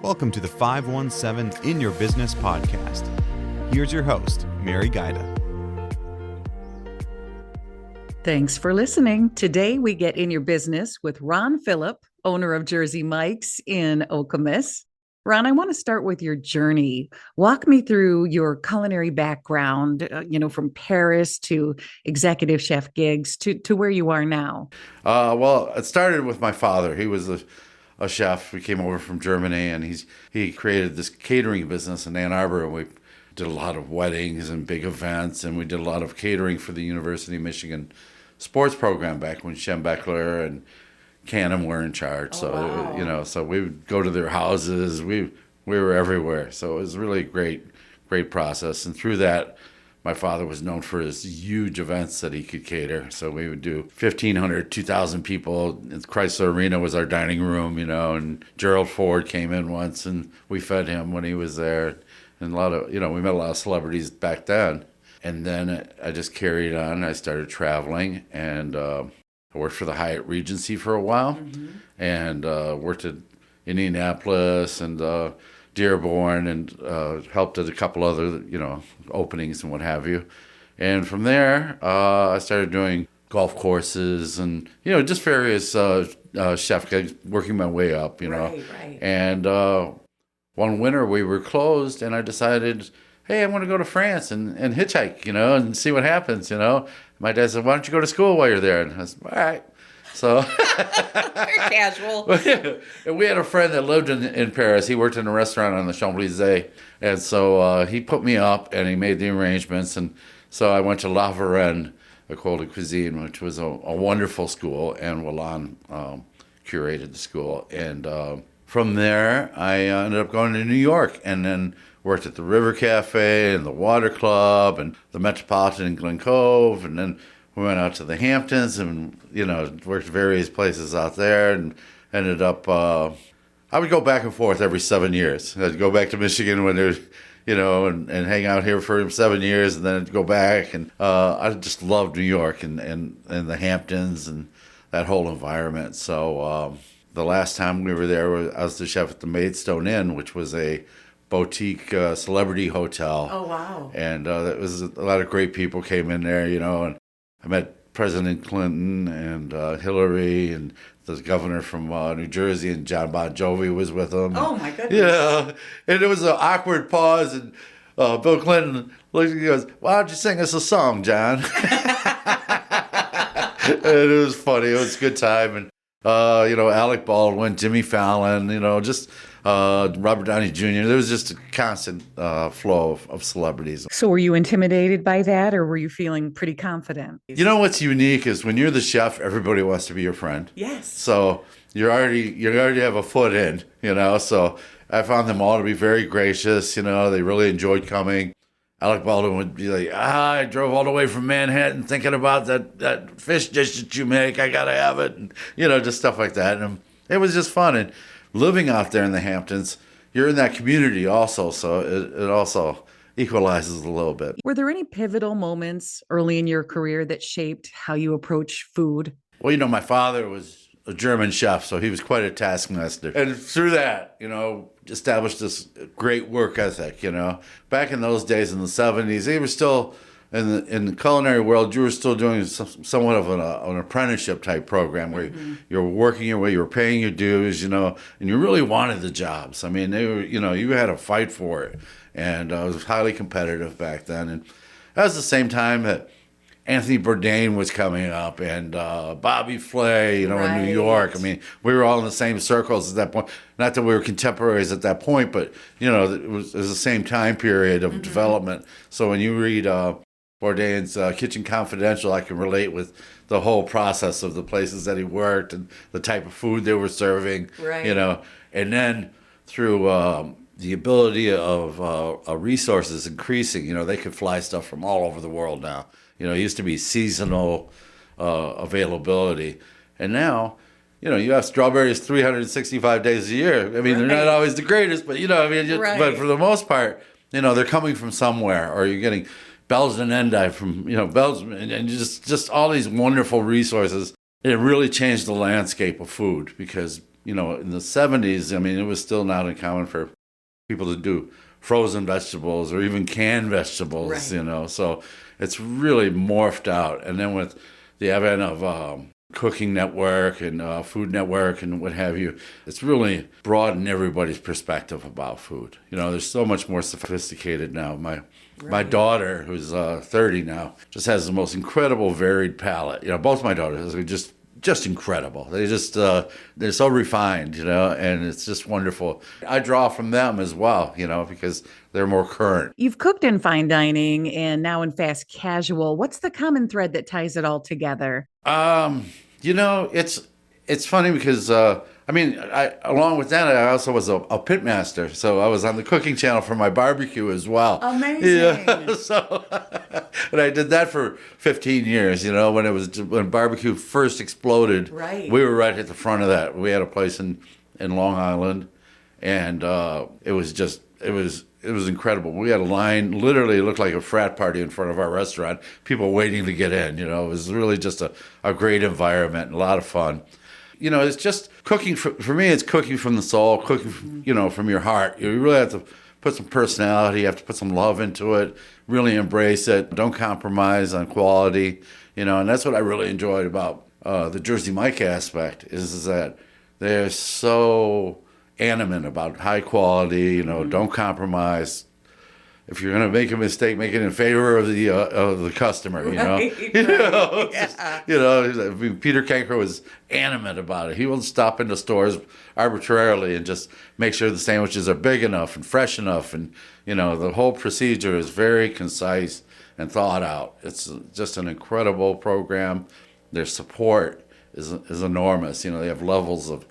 Welcome to the 517 In Your Business podcast. Here's your host, Mary Gaida. Thanks for listening. Today we get in your business with Philipp, owner of Jersey Mike's in Okemos. Ron, I want to start with your journey. Walk me through your culinary background, from Paris to executive chef gigs to where you are now. Well, it started with my father. He was a chef. We came over from Germany, and he created this catering business in Ann Arbor. And we did a lot of weddings and big events, and we did a lot of catering for the University of Michigan sports program back when Shem Beckler and Canham were in charge. So we would go to their houses. We were everywhere. So it was really a great process. And through that, my father was known for his huge events that he could cater. So we would do 1,500, 2,000 people. Chrysler Arena was our dining room, and Gerald Ford came in once, and we fed him when he was there. And we met a lot of celebrities back then. And then I just carried on. I started traveling, and I worked for the Hyatt Regency for a while, and worked at Indianapolis and Dearborn, and helped at a couple other, openings and what have you. And from there, I started doing golf courses and, just various chef gigs, working my way up, Right. And one winter we were closed, and I decided, hey, I want to go to France and hitchhike, and see what happens, My dad said, why don't you go to school while you're there? And I said, all right. So Very casual. And we had a friend that lived in Paris. He worked in a restaurant on the Champs-Élysées. And so he put me up, and he made the arrangements. And so I went to La Varenne, École de Cuisine, which was a wonderful school. And Wallon curated the school. And from there, I ended up going to New York, and then worked at the River Cafe and the Water Club and the Metropolitan in Glen Cove. And then we went out to the Hamptons and, worked various places out there, and ended up, I would go back and forth every 7 years. I'd go back to Michigan when there's, and hang out here for 7 years, and then I'd go back. And I just loved New York and the Hamptons and that whole environment. So the last time we were there, I was the chef at the Maidstone Inn, which was a boutique celebrity hotel. Oh, wow. And it was a lot of great people came in there, and I met President Clinton and Hillary and the governor from New Jersey, and John Bon Jovi was with them. Oh, my goodness. Yeah, and it was an awkward pause, and Bill Clinton looked and he goes, why don't you sing us a song, John? And it was funny. It was a good time. And, Alec Baldwin, Jimmy Fallon, just Robert Downey Jr. There was just a constant flow of celebrities. So were you intimidated by that, or were you feeling pretty confident? What's unique is when you're the chef, everybody wants to be your friend. Yes. So you already have a foot in, So I found them all to be very gracious. They really enjoyed coming. Alec Baldwin would be like, I drove all the way from Manhattan thinking about that fish dish that you make. I got to have it. And, just stuff like that. And it was just fun. And living out there in the Hamptons, you're in that community also. So it also equalizes a little bit. Were there any pivotal moments early in your career that shaped how you approach food? Well, my father was a German chef, so he was quite a taskmaster. And through that, established this great work ethic, Back in those days in the 70s, they were still, in the culinary world, you were still doing somewhat of an apprenticeship type program where you were working your way, you were paying your dues, and you really wanted the jobs. I mean, they were, you had to fight for it. And it was highly competitive back then. And that was the same time that Anthony Bourdain was coming up, and Bobby Flay, Right. in New York. I mean, we were all in the same circles at that point. Not that we were contemporaries at that point, but, it was the same time period of development. So when you read Bourdain's Kitchen Confidential, I can relate with the whole process of the places that he worked and the type of food they were serving, Right. And then through the ability of resources increasing, they could fly stuff from all over the world now. It used to be seasonal availability. And now, you have strawberries 365 days a year. I mean, They're not always the greatest, but, Right. but for the most part, they're coming from somewhere, or you're getting Belgian endive from, Belgium, and just all these wonderful resources. It really changed the landscape of food because in the 70s, I mean, it was still not uncommon for people to do frozen vegetables or even canned vegetables, Right. So it's really morphed out. And then with the advent of Cooking Network and Food Network and what have you, it's really broadened everybody's perspective about food. There's so much more sophisticated now. My Right. daughter, who's 30 now, just has the most incredible varied palate. Both my daughters are just incredible. They're so refined, and it's just wonderful. I draw from them as well, because they're more current. You've cooked in fine dining and now in fast casual. What's the common thread that ties it all together? It's funny because I along with that I also was a pit master, so I was on the cooking channel for my barbecue as well. Amazing. Yeah, so and I did that for 15 years. When barbecue first exploded, Right. we were right at the front of that. We had a place in Long Island, and it was incredible. We had a line, literally it looked like a frat party in front of our restaurant, people waiting to get in. It was really just a great environment and a lot of fun. It's just cooking, for me, it's cooking from the soul, cooking, from your heart. You really have to put some personality, you have to put some love into it, really embrace it, don't compromise on quality, and that's what I really enjoyed about the Jersey Mike aspect, is that they're so animate about high quality, don't compromise. If you're going to make a mistake, make it in favor of the customer, Right, I mean, Peter Cankro was animate about it. He won't stop into stores arbitrarily and just make sure the sandwiches are big enough and fresh enough. And, the whole procedure is very concise and thought out. It's just an incredible program. Their support is enormous. They have levels of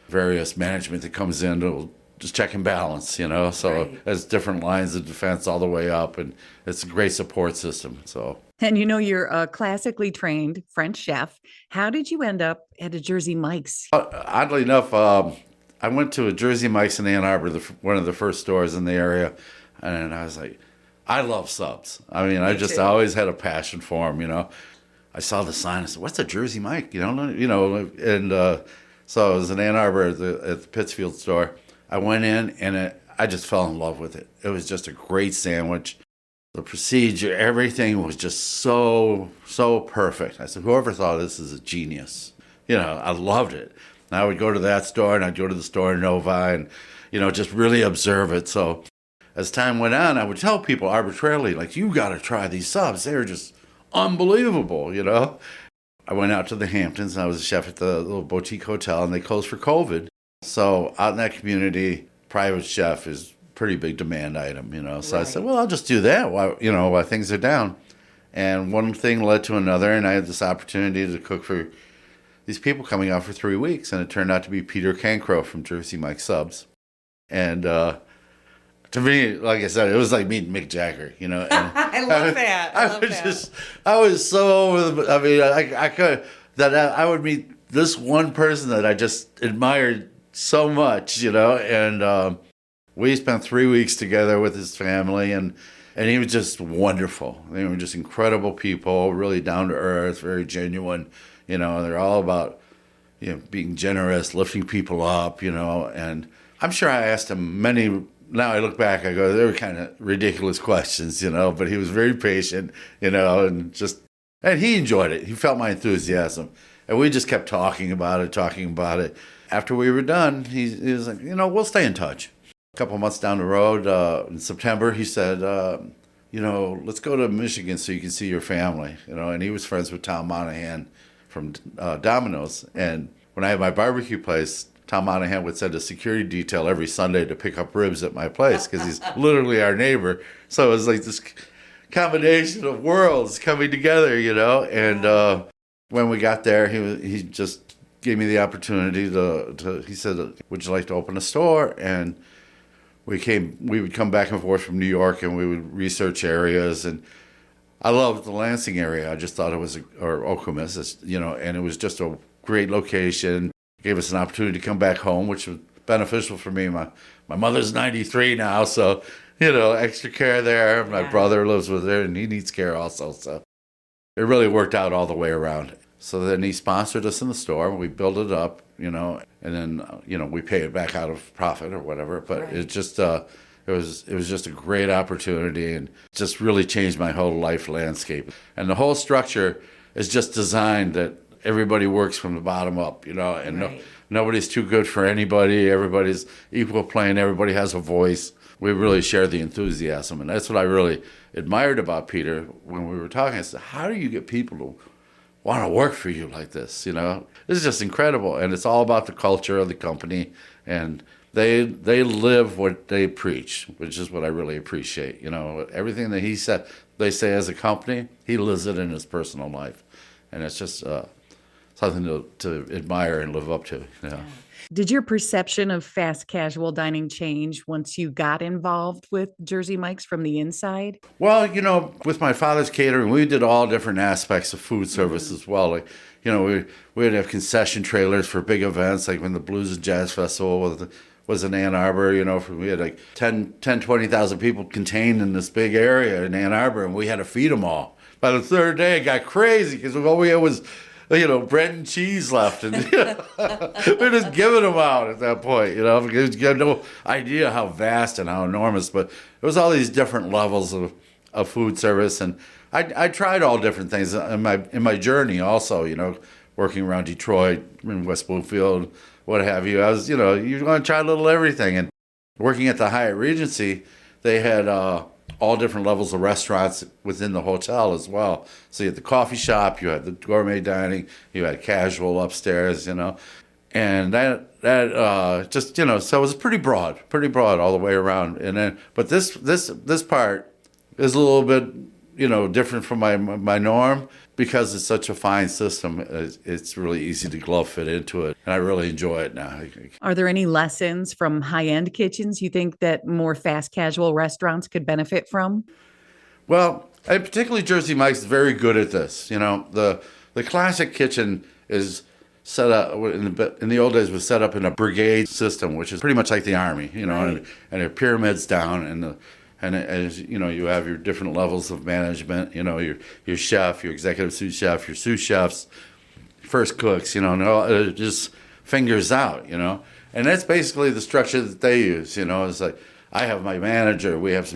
various management that comes in to just check and balance, so Right. there's different lines of defense all the way up, and it's a great support system. So And you're a classically trained French chef. How did you end up at a Jersey Mike's? oddly enough, I went to a Jersey Mike's in Ann Arbor, one of the first stores in the area, and I was like, I love subs. I mean, I too. always had a passion for them. I saw the sign. I said, "What's a Jersey Mike?" And so I was in Ann Arbor at the Pittsfield store. I went in and I just fell in love with it. It was just a great sandwich. The procedure, everything was just so, so perfect. I said, whoever thought of this is a genius. I loved it. And I would go to that store and I'd go to the store in Novi and, just really observe it. So as time went on, I would tell people arbitrarily, like, you got to try these subs. They're just unbelievable. I went out to the Hamptons and I was a chef at the little boutique hotel, and they closed for COVID. So out in that community, private chef is pretty big demand item, So I said, Right. well, I'll just do that while things are down. And one thing led to another, and I had this opportunity to cook for these people coming out for 3 weeks, and it turned out to be Peter Cankro from Jersey Mike Subs. And to me, like I said, it was like meeting Mick Jagger, And I love that. I love that. I was so over the, I mean, I could, that I would meet this one person that I just admired so much, and we spent 3 weeks together with his family, and he was just wonderful. They were just incredible people, really down to earth, very genuine, they're all about, being generous, lifting people up, and I'm sure I asked him now I look back, I go, they were kind of ridiculous questions, but he was very patient, and he enjoyed it. He felt my enthusiasm. And we just kept talking about it. After we were done, he was like, we'll stay in touch. A couple months down the road, in September, he said, let's go to Michigan so you can see your family. And he was friends with Tom Monahan from Domino's. And when I had my barbecue place, Tom Monahan would send a security detail every Sunday to pick up ribs at my place because he's literally our neighbor. So it was like this combination of worlds coming together, And when we got there, he just gave me the opportunity he said, would you like to open a store? And we would come back and forth from New York, and we would research areas. And I loved the Lansing area. I just thought it was, or Okemos, and it was just a great location. Gave us an opportunity to come back home, which was beneficial for me. My mother's 93 now, so, extra care there. My brother lives with her, and he needs care also. So it really worked out all the way around. So then he sponsored us in the store, and we built it up, and then, we pay it back out of profit or whatever. But Right. it just, it was just a great opportunity and just really changed my whole life landscape. And the whole structure is just designed that everybody works from the bottom up, and Right. nobody's too good for anybody. Everybody's equal playing. Everybody has a voice. We really share the enthusiasm. And that's what I really admired about Peter when we were talking. I said, how do you get people to want to work for you like this? This is just incredible. And it's all about the culture of the company. And they live what they preach, which is what I really appreciate. Everything that they say as a company, he lives it in his personal life. And it's just something to admire and live up to. Did your perception of fast casual dining change once you got involved with Jersey Mike's from the inside? Well, with my father's catering, we did all different aspects of food service as well. Like, we'd have concession trailers for big events, like when the Blues and Jazz Festival was in Ann Arbor. We had like 20,000 people contained in this big area in Ann Arbor, and we had to feed them all. By the third day, it got crazy because all we had was bread and cheese left, and we're just giving them out at that point, because you have no idea how vast and how enormous. But there was all these different levels of food service, and I tried all different things in my journey. Also, working around Detroit, in West Bloomfield, what have you. I was, you want to try a little everything. And working at the Hyatt Regency, they had all different levels of restaurants within the hotel as well. So you had the coffee shop, you had the gourmet dining, you had casual upstairs, and that just, so it was pretty broad all the way around. And then, but this part is a little bit, different from my norm because it's such a fine system. It's really easy to glove fit into it, and I really enjoy it now. Are there any lessons from high-end kitchens you think that more fast casual restaurants could benefit from? Well, and particularly Jersey Mike's is very good at this. The classic kitchen is set up in the old days was set up in a brigade system, which is pretty much like the Army, Right. and there are pyramids down, and as you have your different levels of management. Your chef, your executive sous chef, your sous chefs, first cooks. And it just fingers out. And that's basically the structure that they use. It's like I have my manager, we have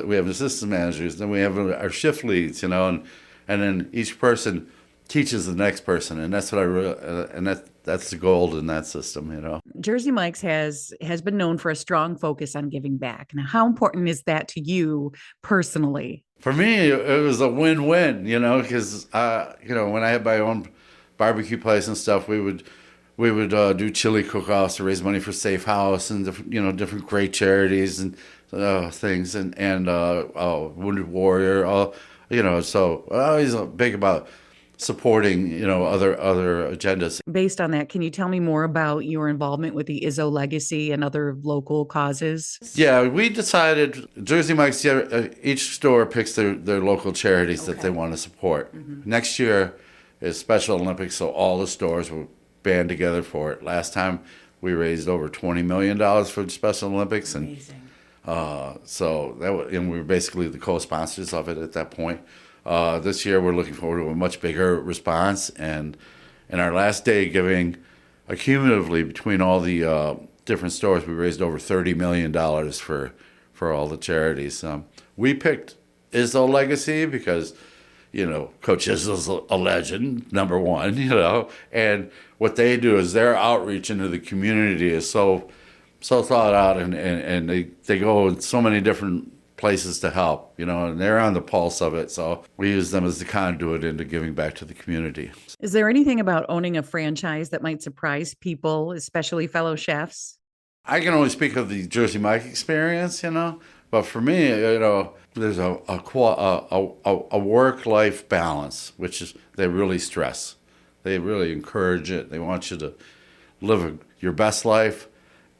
we have assistant managers, then we have our shift leads. And then each person teaches the next person, and that's what that's the gold in that system. Jersey Mike's has been known for a strong focus on giving back. Now, how important is that to you personally? For me, it was a win-win, because when I had my own barbecue place and stuff, we would do chili cook-offs to raise money for Safe House and different great charities and things, and Wounded Warrior, So I always big about supporting other agendas. Based on that, can you tell me more about your involvement with the Izzo Legacy and other local causes? Yeah, we decided Jersey Mike's, each store picks their local charities that they want to support. Mm-hmm. Next year is Special Olympics, so all the stores will band together for it. Last time we raised over $20 million for the Special Olympics. Amazing. And we were basically the co-sponsors of it at that point. This year we're looking forward to a much bigger response, and in our last day giving, cumulatively between all the different stores, we raised over $30 million for all the charities. We picked Izzo Legacy because Coach Izzo's a legend, number one, and what they do is their outreach into the community is so thought out, and they go in so many different places to help, and they're on the pulse of it. So we use them as the conduit into giving back to the community. Is there anything about owning a franchise that might surprise people, especially fellow chefs? I can only speak of the Jersey Mike experience, but for me, there's a work-life balance, which is they really stress. They really encourage it. They want you to live your best life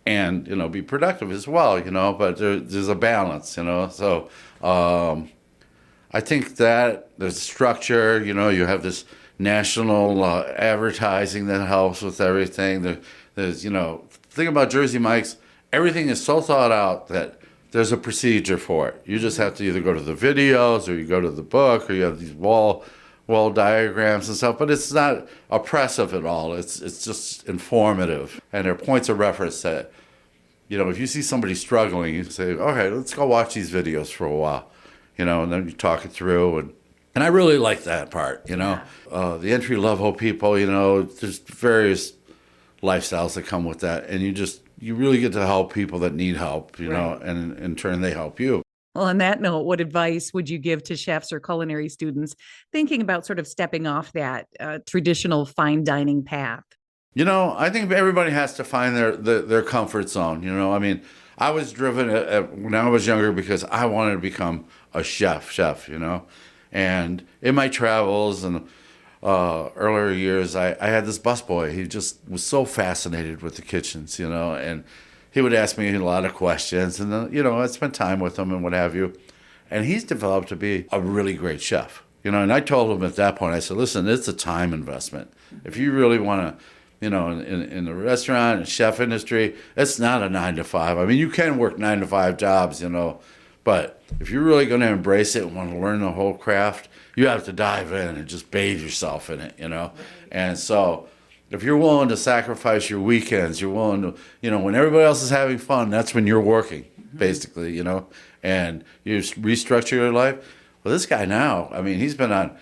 and be productive as well, but there's a balance, so I think that there's a structure. You have this national advertising that helps with everything. There's the thing about Jersey Mike's, everything is so thought out that there's a procedure for it. You just have to either go to the videos or you go to the book or you have these wall well diagrams and stuff, but it's not oppressive at all. It's just informative, and there are points of reference that, if you see somebody struggling, you say, okay, let's go watch these videos for a while, and then you talk it through, and I really like that part, the entry level people, there's various lifestyles that come with that, and you really get to help people that need help, Right. and in turn they help you. Well, on that note, what advice would you give to chefs or culinary students thinking about sort of stepping off that traditional fine dining path? I think everybody has to find their comfort zone. I mean, I was driven when I was younger because I wanted to become a chef, and in my travels and earlier years, I had this busboy. He just was so fascinated with the kitchens, and he would ask me a lot of questions, and then, I'd spend time with him and what have you. And he's developed to be a really great chef, and I told him at that point, I said, listen, it's a time investment. If you really want to, in the restaurant and chef industry, it's not a 9 to 5. I mean, you can work 9 to 5 jobs, but if you're really going to embrace it and want to learn the whole craft, you have to dive in and just bathe yourself in it, And so if you're willing to sacrifice your weekends, you're willing to, when everybody else is having fun, that's when you're working, basically, and you restructure your life. Well, this guy now, I mean, he's been on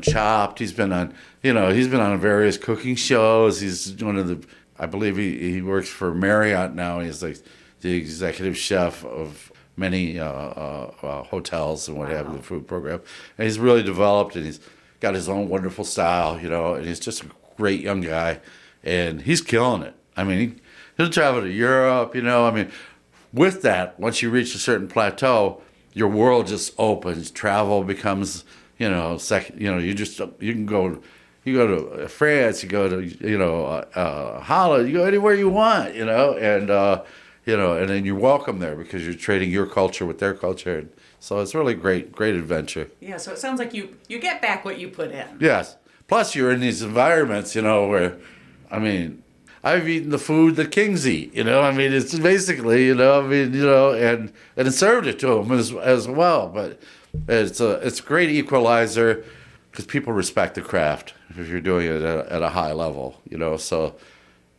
Chopped, he's been on various cooking shows. He's one of the, I believe he works for Marriott now. He's like the executive chef of many hotels and what have you, the food program. And he's really developed, and he's got his own wonderful style, and he's just a great young guy, and he's killing it. I mean, he'll travel to Europe, I mean, with that, once you reach a certain plateau, your world just opens. Travel becomes, second, you go to France, you go to, Holland, you go anywhere you want, and then you're welcome there because you're trading your culture with their culture. And so it's really great adventure. Yeah, so it sounds like you get back what you put in. Yes. Plus, you're in these environments, where, I mean, I've eaten the food the kings eat, I mean, it's basically, and served it to them as well. But it's a great equalizer because people respect the craft if you're doing it at a high level, so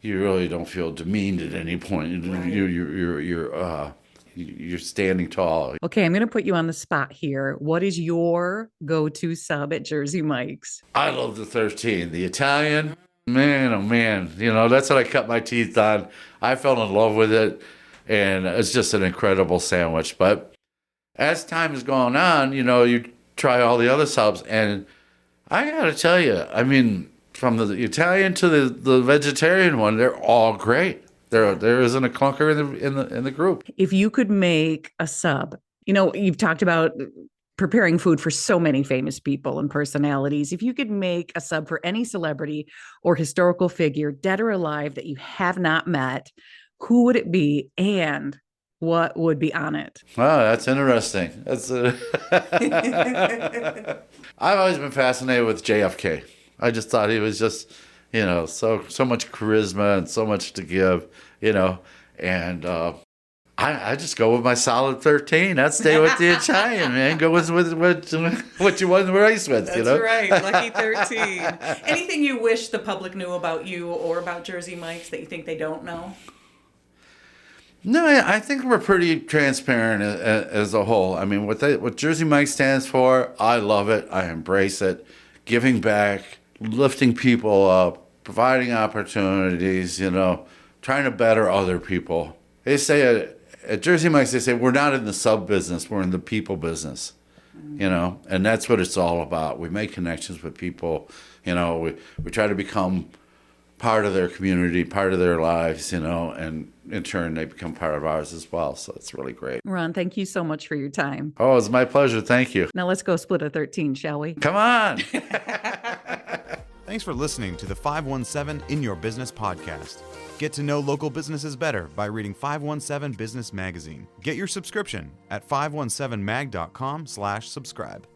you really don't feel demeaned at any point. Right. You're standing tall. Okay, I'm going to put you on the spot here. What is your go-to sub at Jersey Mike's? I love the 13, the Italian. Man, oh man, that's what I cut my teeth on. I fell in love with it, and it's just an incredible sandwich. But as time has gone on, you try all the other subs, and I got to tell you, I mean, from the Italian to the vegetarian one, they're all great. There isn't a clunker in the group. If you could make a sub, you've talked about preparing food for so many famous people and personalities. If you could make a sub for any celebrity or historical figure, dead or alive, that you have not met, who would it be and what would be on it? Oh, that's interesting. I've always been fascinated with JFK. I just thought he was just, so much charisma and so much to give, and I just go with my solid 13. I'd stay with the Italian, man. Go with what you want to race with, That's right, lucky 13. Anything you wish the public knew about you or about Jersey Mike's that you think they don't know? No, I think we're pretty transparent as a whole. I mean, what Jersey Mike stands for, I love it. I embrace it. Giving back, lifting people up, providing opportunities, trying to better other people. They say at Jersey Mike's, they say, we're not in the sub business, we're in the people business, and that's what it's all about. We make connections with people, we try to become part of their community, part of their lives, and in turn, they become part of ours as well. So it's really great. Ron, thank you so much for your time. Oh, it's my pleasure. Thank you. Now let's go split a 13, shall we? Come on. Thanks for listening to the 517 In Your Business podcast. Get to know local businesses better by reading 517 Business Magazine. Get your subscription at 517mag.com/subscribe.